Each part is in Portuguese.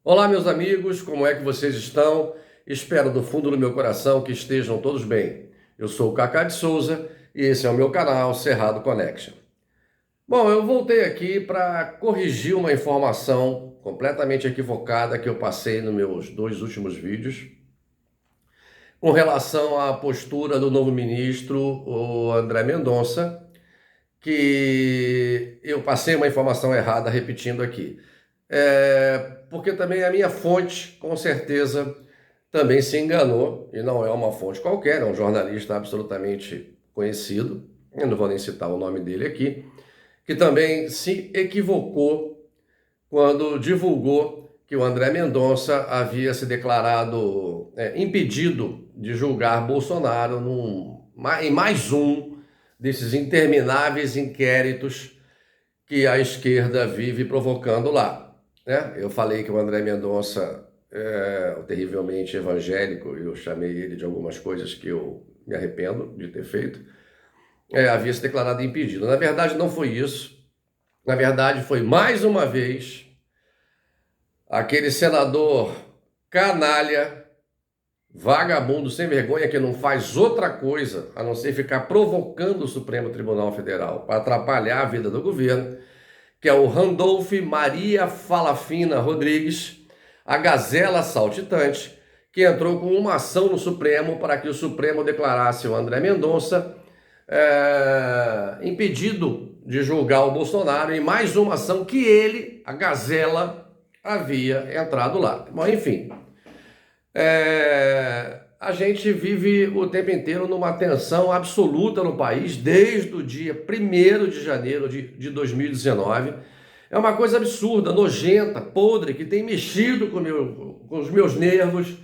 Olá, meus amigos, como é que vocês estão? Espero do fundo do meu coração que estejam todos bem. Eu sou o Cacá de Souza e esse é o meu canal Cerrado Connection. Bom, eu voltei aqui para corrigir uma informação completamente equivocada que eu passei nos meus dois últimos vídeos com relação à postura do novo ministro, o André Mendonça, que eu passei uma informação errada repetindo aqui. Porque também a minha fonte, com certeza, também se enganou, e não é uma fonte qualquer, é um jornalista absolutamente conhecido, eu não vou nem citar o nome dele aqui, que também se equivocou quando divulgou que o André Mendonça havia se declarado impedido de julgar Bolsonaro em mais um desses intermináveis inquéritos que a esquerda vive provocando lá, né? Eu falei que o André Mendonça é o terrivelmente evangélico, eu chamei ele de algumas coisas que eu me arrependo de ter feito, havia se declarado impedido. Na verdade, não foi isso. Na verdade, foi mais uma vez aquele senador canalha, vagabundo, sem vergonha, que não faz outra coisa a não ser ficar provocando o Supremo Tribunal Federal para atrapalhar a vida do governo, que é o Randolph Maria Falafina Rodrigues, a gazela saltitante, que entrou com uma ação no Supremo para que o Supremo declarasse o André Mendonça impedido de julgar o Bolsonaro em mais uma ação que ele, a gazela, havia entrado lá. Bom, enfim, a gente vive o tempo inteiro numa tensão absoluta no país, desde o dia 1º de janeiro de 2019. É uma coisa absurda, nojenta, podre, que tem mexido com os meus nervos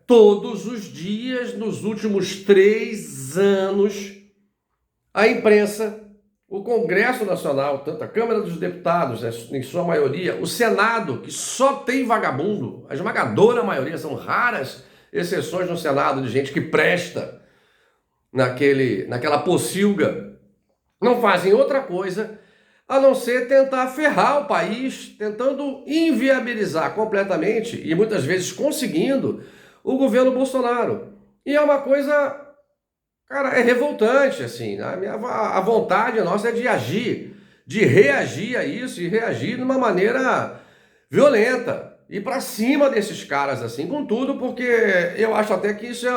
todos os dias, nos últimos 3 anos. A imprensa, o Congresso Nacional, tanto a Câmara dos Deputados, né, em sua maioria, o Senado, que só tem vagabundo, a esmagadora maioria, são raras exceções no Senado de gente que presta naquela pocilga, não fazem outra coisa a não ser tentar ferrar o país, tentando inviabilizar completamente, e muitas vezes conseguindo, o governo Bolsonaro. E é uma coisa, cara, é revoltante, assim. A vontade nossa é de agir, de reagir a isso e reagir de uma maneira violenta. Ir para cima desses caras, assim, com tudo, porque eu acho até que isso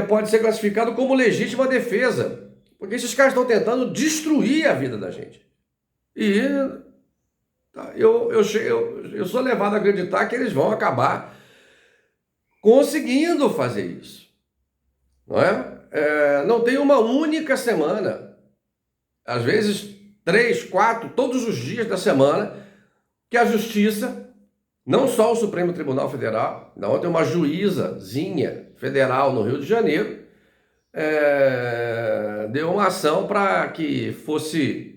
pode ser classificado como legítima defesa. Porque esses caras estão tentando destruir a vida da gente. E eu sou levado a acreditar que eles vão acabar conseguindo fazer isso. Não é? Não tem uma única semana, às vezes 3, 4, todos os dias da semana, que a justiça, não só o Supremo Tribunal Federal, ontem uma juízazinha federal no Rio de Janeiro, deu uma ação para que fosse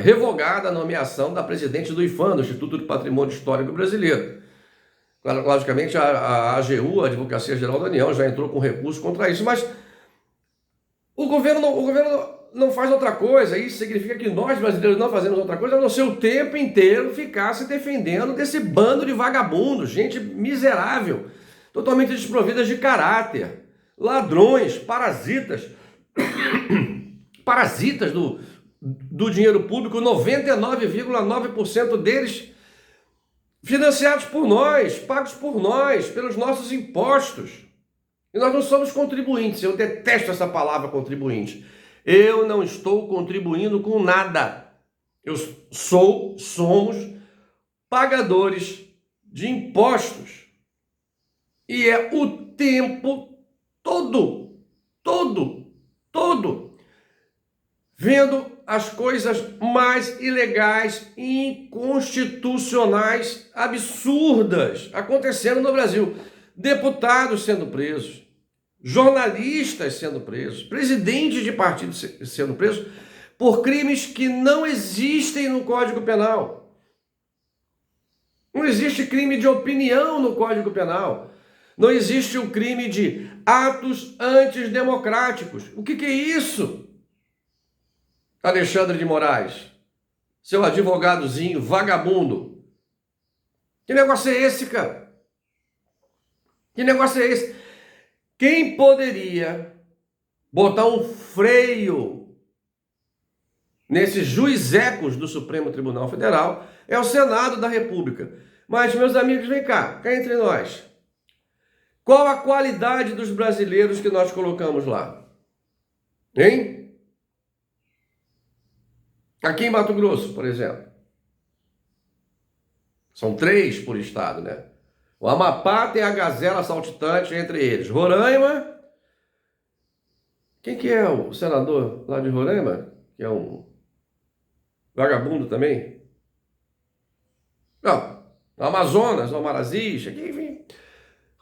revogada a nomeação da presidente do IPHAN, do Instituto do Patrimônio Histórico Brasileiro. Logicamente, a AGU, a Advocacia Geral da União, já entrou com recurso contra isso, mas o governo não faz outra coisa. Isso significa que nós, brasileiros, não fazemos outra coisa a não ser o tempo inteiro ficar se defendendo desse bando de vagabundos, gente miserável, totalmente desprovidas de caráter, ladrões, parasitas, parasitas do dinheiro público, 99,9% deles financiados por nós, pagos por nós, pelos nossos impostos. E nós não somos contribuintes. Eu detesto essa palavra contribuinte. Eu não estou contribuindo com nada. Somos pagadores de impostos. E é o tempo todo, vendo as coisas mais ilegais, inconstitucionais, absurdas acontecendo no Brasil. Deputados sendo presos, jornalistas sendo presos, presidentes de partidos sendo presos por crimes que não existem no Código Penal. Não existe crime de opinião no Código Penal. Não existe o crime de atos antidemocráticos. O que é isso? Alexandre de Moraes, seu advogadozinho vagabundo, Que negócio é esse, cara? Que negócio é esse? Quem poderia botar um freio nesses juizecos do Supremo Tribunal Federal é o Senado da República. Mas, meus amigos, vem cá entre nós. Qual a qualidade dos brasileiros que nós colocamos lá? Hein? Aqui em Mato Grosso, por exemplo. São 3 por estado, né? O Amapá tem a gazela saltitante entre eles. Roraima... Quem que é o senador lá de Roraima? Que é um vagabundo também? Não. Amazonas, o Amarazis, enfim.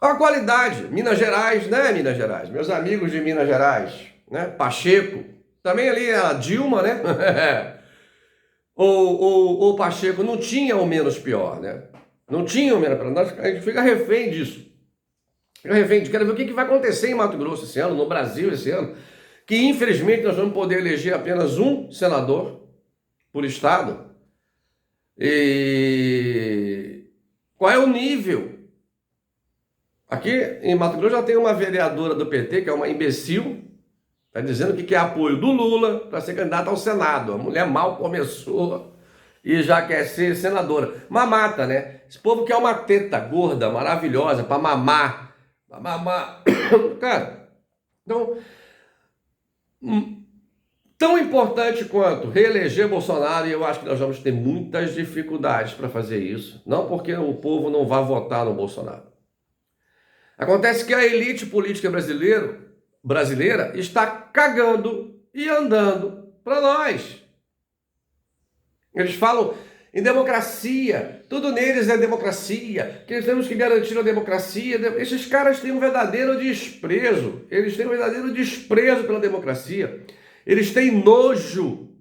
A qualidade. Minas Gerais, né, Minas Gerais? Meus amigos de Minas Gerais, né? Pacheco. Também ali a Dilma, né? o Pacheco não tinha o menos pior, né? Não tinha o menos pior. A gente fica refém disso. Fica refém disso. Quero ver o que vai acontecer em Mato Grosso esse ano, no Brasil esse ano. Que infelizmente nós vamos poder eleger apenas um senador por estado. E qual é o nível? Aqui em Mato Grosso já tem uma vereadora do PT, que é uma imbecil, está dizendo que quer apoio do Lula para ser candidata ao Senado. A mulher mal começou e já quer ser senadora. Mamata, né? Esse povo quer uma teta gorda, maravilhosa, para mamar. Para mamar. Cara, então... Tão importante quanto reeleger Bolsonaro, e eu acho que nós vamos ter muitas dificuldades para fazer isso, não porque o povo não vai votar no Bolsonaro. Acontece que a elite política brasileira está cagando e andando para nós. Eles falam em democracia, tudo neles é democracia, que nós temos que garantir a democracia. Esses caras têm um verdadeiro desprezo, eles têm um verdadeiro desprezo pela democracia. Eles têm nojo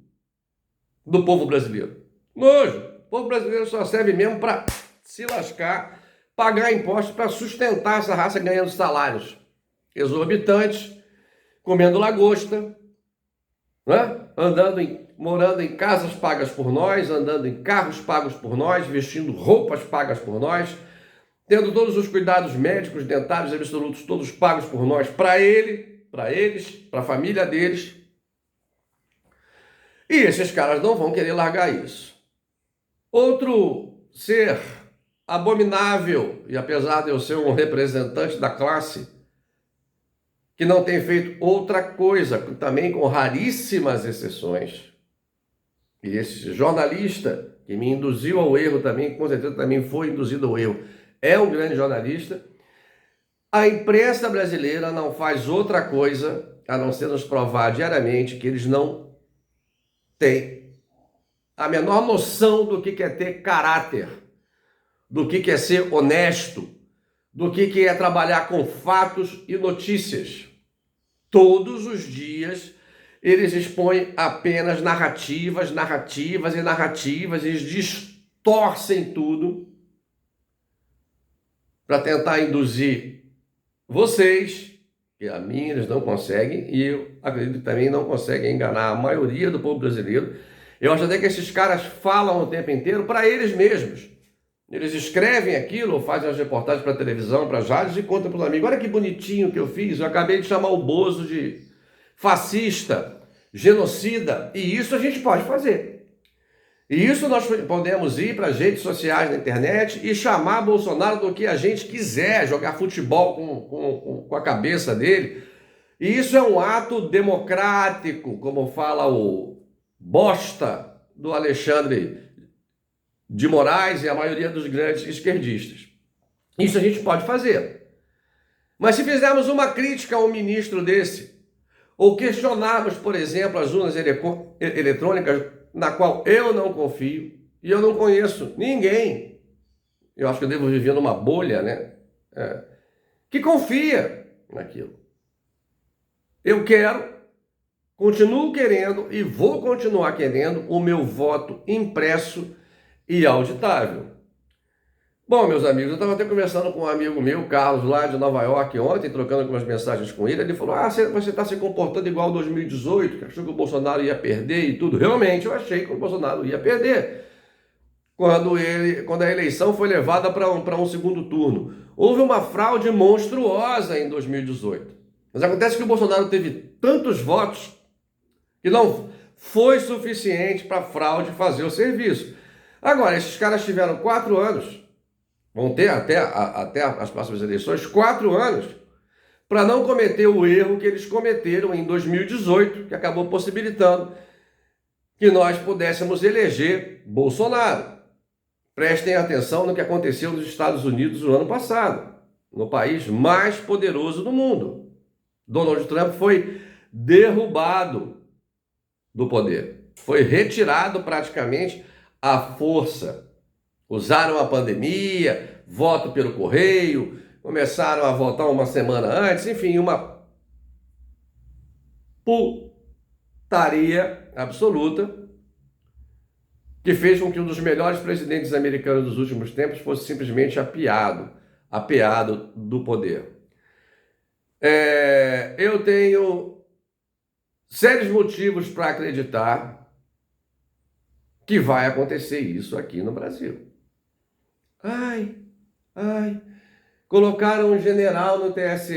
do povo brasileiro. Nojo. O povo brasileiro só serve mesmo para se lascar, pagar impostos para sustentar essa raça ganhando salários exorbitantes, comendo lagosta, né? Morando em casas pagas por nós, andando em carros pagos por nós, vestindo roupas pagas por nós, tendo todos os cuidados médicos, dentários, absolutos, todos pagos por nós, para eles, para a família deles. E esses caras não vão querer largar isso. Outro ser abominável, e apesar de eu ser um representante da classe, que não tem feito outra coisa, também com raríssimas exceções, e esse jornalista que me induziu ao erro também, com certeza também foi induzido ao erro, é um grande jornalista. A imprensa brasileira não faz outra coisa a não ser nos provar diariamente que eles não têm a menor noção do que é ter caráter, do que é ser honesto, do que é trabalhar com fatos e notícias. Todos os dias eles expõem apenas narrativas, eles distorcem tudo para tentar induzir vocês, que a mim eles não conseguem, e eu acredito que também não conseguem enganar a maioria do povo brasileiro. Eu acho até que esses caras falam o tempo inteiro para eles mesmos. Eles escrevem aquilo, ou fazem as reportagens para a televisão, para as rádios e contam para os amigos. Olha que bonitinho que eu fiz, eu acabei de chamar o Bozo de fascista, genocida, e isso a gente pode fazer. E isso nós podemos ir para as redes sociais na internet e chamar Bolsonaro do que a gente quiser, jogar futebol com a cabeça dele. E isso é um ato democrático, como fala o bosta do Alexandre de Moraes e a maioria dos grandes esquerdistas. Isso a gente pode fazer. Mas se fizermos uma crítica a um ministro desse, ou questionarmos, por exemplo, as urnas eletrônicas, na qual eu não confio, e eu não conheço ninguém, eu acho que eu devo viver numa bolha, né? Que confia naquilo. Eu continuo querendo e vou continuar querendo o meu voto impresso e auditável. Bom, meus amigos, eu estava até conversando com um amigo meu, Carlos, lá de Nova York, ontem, trocando algumas mensagens com ele. Ele falou, você está se comportando igual 2018, que achou que o Bolsonaro ia perder e tudo. Realmente, eu achei que o Bolsonaro ia perder. quando a eleição foi levada para um segundo turno. Houve uma fraude monstruosa em 2018. Mas acontece que o Bolsonaro teve tantos votos que não foi suficiente para a fraude fazer o serviço. Agora, esses caras tiveram 4 anos, vão ter até as próximas eleições, 4 anos, para não cometer o erro que eles cometeram em 2018, que acabou possibilitando que nós pudéssemos eleger Bolsonaro. Prestem atenção no que aconteceu nos Estados Unidos no ano passado, no país mais poderoso do mundo. Donald Trump foi derrubado do poder, foi retirado praticamente à força. Usaram a pandemia, voto pelo correio, começaram a votar uma semana antes, enfim, uma putaria absoluta que fez com que um dos melhores presidentes americanos dos últimos tempos fosse simplesmente apeado do poder. Eu tenho sérios motivos para acreditar que vai acontecer isso aqui no Brasil. Ai, colocaram um general no TSE.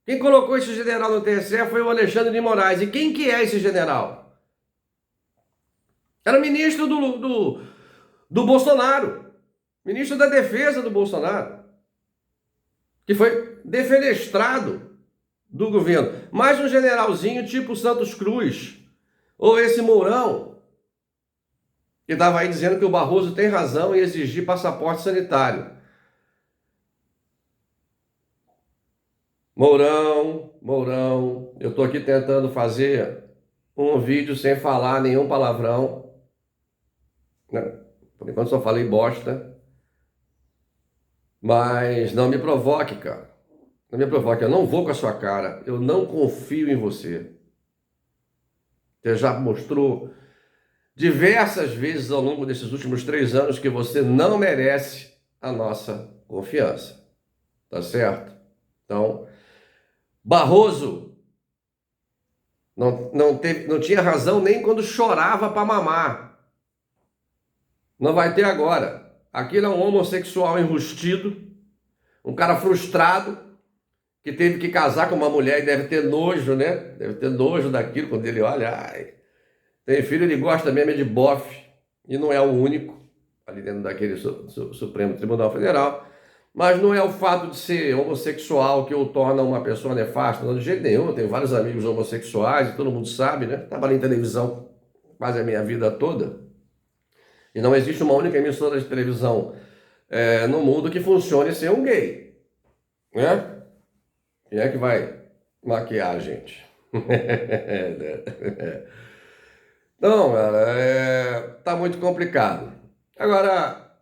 Quem colocou esse general no TSE foi o Alexandre de Moraes. E quem que é esse general? Era ministro do Bolsonaro, ministro da Defesa do Bolsonaro, que foi defenestrado do governo. Mais um generalzinho tipo Santos Cruz, ou esse Mourão, que estava aí dizendo que o Barroso tem razão em exigir passaporte sanitário. Mourão, eu estou aqui tentando fazer um vídeo sem falar nenhum palavrão. Por enquanto só falei bosta. Mas não me provoque, cara. Não me provoque. Eu não vou com a sua cara. Eu não confio em você. Você já mostrou diversas vezes ao longo desses últimos 3 anos que você não merece a nossa confiança. Tá certo? Então, Barroso não tinha razão nem quando chorava para mamar. Não vai ter agora. Aquilo é um homossexual enrustido, um cara frustrado, que teve que casar com uma mulher e deve ter nojo, né? Deve ter nojo daquilo quando ele olha. Ai, tem filho, ele gosta mesmo de bofe, e não é o único, ali dentro daquele Supremo Tribunal Federal. Mas não é o fato de ser homossexual que o torna uma pessoa nefasta, não, de jeito nenhum. Eu tenho vários amigos homossexuais, e todo mundo sabe, né? Trabalhei em televisão quase a minha vida toda. E não existe uma única emissora de televisão no mundo que funcione sem um gay. Né? Quem é que vai maquiar a gente? Então, cara, tá muito complicado. Agora,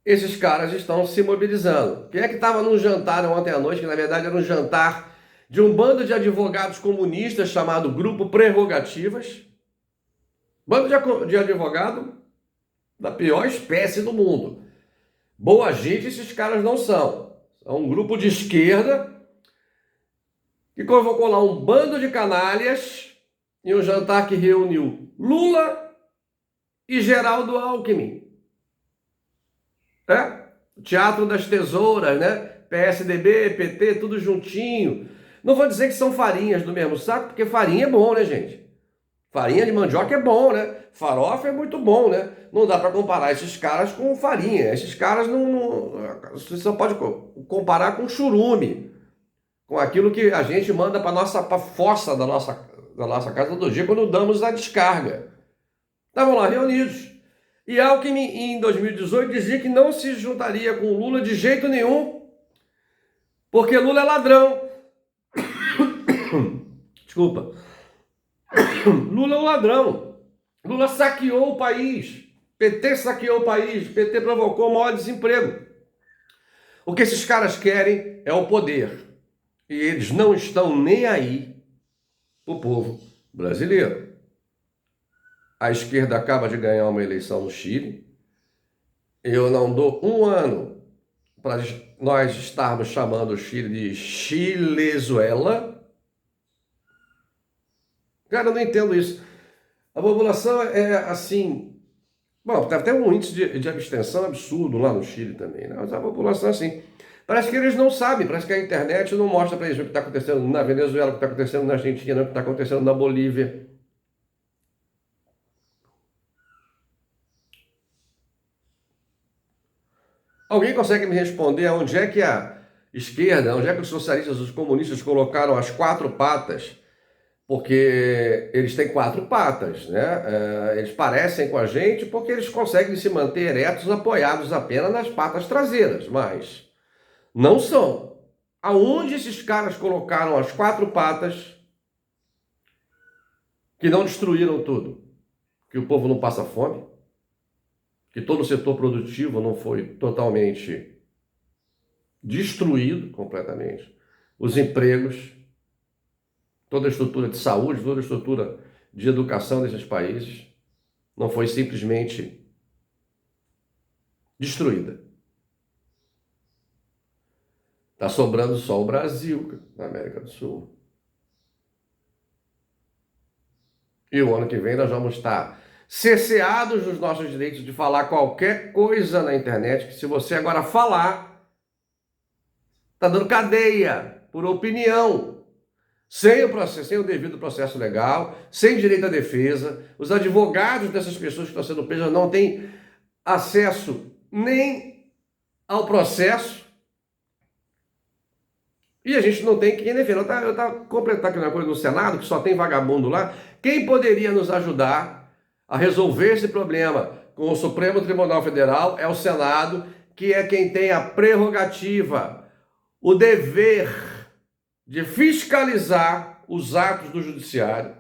esses caras estão se mobilizando. Quem é que estava num jantar ontem à noite, que na verdade era um jantar de um bando de advogados comunistas chamado Grupo Prerrogativas? Bando de advogado da pior espécie do mundo. Boa gente esses caras não são. São um grupo de esquerda que convocou lá um bando de canalhas em um jantar que reuniu Lula e Geraldo Alckmin. O Teatro das Tesouras, né? PSDB, PT, tudo juntinho. Não vou dizer que são farinhas do mesmo saco, porque farinha é bom, né, gente? Farinha de mandioca é bom, né? Farofa é muito bom, né? Não dá para comparar esses caras com farinha. Esses caras você só pode comparar com churume, com aquilo que a gente manda para a fossa da nossa casa todo dia quando damos a descarga. Estavam lá reunidos. E Alckmin, em 2018, dizia que não se juntaria com Lula de jeito nenhum, porque Lula é ladrão. Desculpa. Lula é um ladrão. Lula saqueou o país. PT saqueou o país. PT provocou o maior desemprego. O que esses caras querem é o poder. E eles não estão nem aí pro povo brasileiro. A esquerda acaba de ganhar uma eleição no Chile. Eu não dou um ano para nós estarmos chamando o Chile de Chilezuela. Cara, eu não entendo isso. A população é assim, Bom, tem até um índice de abstenção absurdo lá no Chile também, né? Mas a população, assim, parece que eles não sabem, parece que a internet não mostra para eles o que está acontecendo na Venezuela, o que está acontecendo na Argentina, o que está acontecendo na Bolívia. Alguém consegue me responder onde é que a esquerda, onde é que os socialistas, os comunistas colocaram as quatro patas? Porque eles têm quatro patas, né? Eles parecem com a gente porque eles conseguem se manter eretos apoiados apenas nas patas traseiras, mas não são. Aonde esses caras colocaram as quatro patas que não destruíram tudo? Que o povo não passa fome? Que todo o setor produtivo não foi totalmente destruído completamente? Os empregos, toda a estrutura de saúde, toda a estrutura de educação desses países não foi simplesmente destruída. Está sobrando só o Brasil, na América do Sul. E o ano que vem nós vamos estar cerceados dos nossos direitos de falar qualquer coisa na internet, que se você agora falar, está dando cadeia por opinião, sem o processo, sem o devido processo legal, sem direito à defesa. Os advogados dessas pessoas que estão sendo presas não têm acesso nem ao processo. E a gente não tem quem defenda. Eu estava completando aqui uma coisa no Senado, que só tem vagabundo lá. Quem poderia nos ajudar a resolver esse problema com o Supremo Tribunal Federal é o Senado, que é quem tem a prerrogativa, o dever de fiscalizar os atos do Judiciário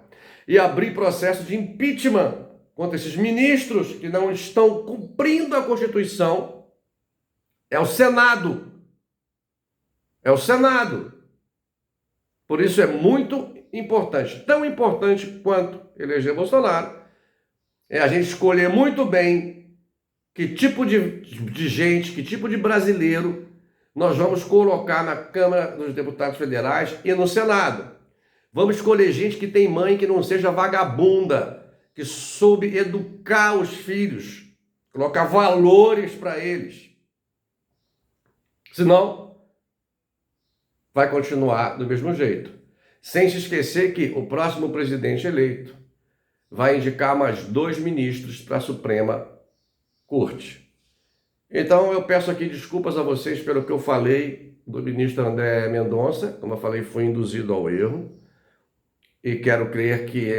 e abrir processo de impeachment contra esses ministros que não estão cumprindo a Constituição. É o Senado. É o Senado. Por isso é muito importante, tão importante quanto eleger Bolsonaro, é a gente escolher muito bem que tipo de gente, que tipo de brasileiro nós vamos colocar na Câmara dos Deputados Federais e no Senado. Vamos escolher gente que tem mãe que não seja vagabunda, que soube educar os filhos, colocar valores para eles. Senão, vai continuar do mesmo jeito. Sem se esquecer que o próximo presidente eleito vai indicar mais 2 ministros para a Suprema Corte. Então eu peço aqui desculpas a vocês pelo que eu falei do ministro André Mendonça, como eu falei, foi induzido ao erro, e quero crer que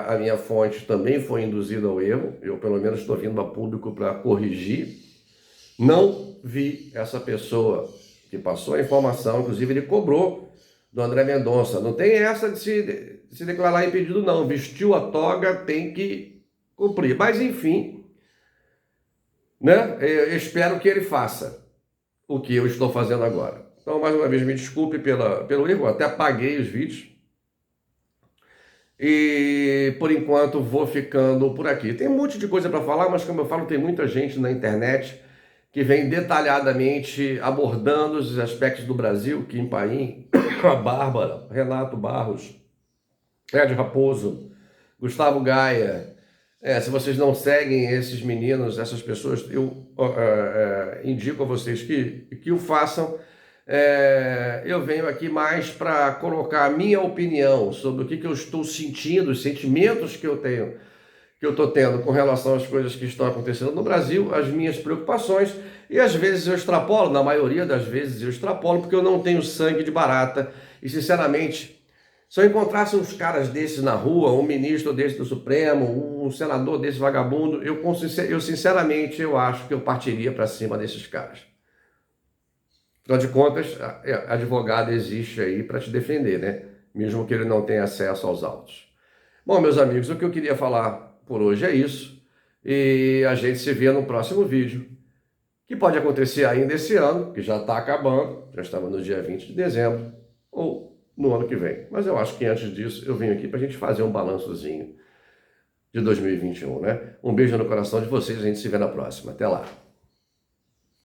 a minha fonte também foi induzida ao erro, eu pelo menos estou vindo a público para corrigir. Não vi essa pessoa que passou a informação, inclusive ele cobrou do André Mendonça. Não tem essa de se declarar impedido, não. Vestiu a toga, tem que cumprir. Mas, enfim, né? Eu espero que ele faça o que eu estou fazendo agora. Então, mais uma vez, me desculpe pelo erro, até apaguei os vídeos. E, por enquanto, vou ficando por aqui. Tem um monte de coisa para falar, mas, como eu falo, tem muita gente na internet que vem detalhadamente abordando os aspectos do Brasil, Kim Paim, a Bárbara, Renato Barros, Ed Raposo, Gustavo Gaia. Se vocês não seguem esses meninos, essas pessoas, eu indico a vocês que o façam. Eu venho aqui mais para colocar a minha opinião sobre o que eu estou sentindo, os sentimentos que eu tenho, que eu estou tendo com relação às coisas que estão acontecendo no Brasil, as minhas preocupações, e às vezes eu extrapolo, na maioria das vezes eu extrapolo, porque eu não tenho sangue de barata, e sinceramente, se eu encontrasse uns caras desses na rua, um ministro desse do Supremo, um senador desse vagabundo, eu sinceramente, eu acho que eu partiria para cima desses caras. Afinal de contas, advogado existe aí para te defender, né? Mesmo que ele não tenha acesso aos autos. Bom, meus amigos, o que eu queria falar por hoje é isso. E a gente se vê no próximo vídeo, que pode acontecer ainda esse ano, que já está acabando, já estamos no dia 20 de dezembro, ou no ano que vem. Mas eu acho que antes disso eu venho aqui para a gente fazer um balançozinho de 2021, né? Um beijo no coração de vocês, a gente se vê na próxima. Até lá.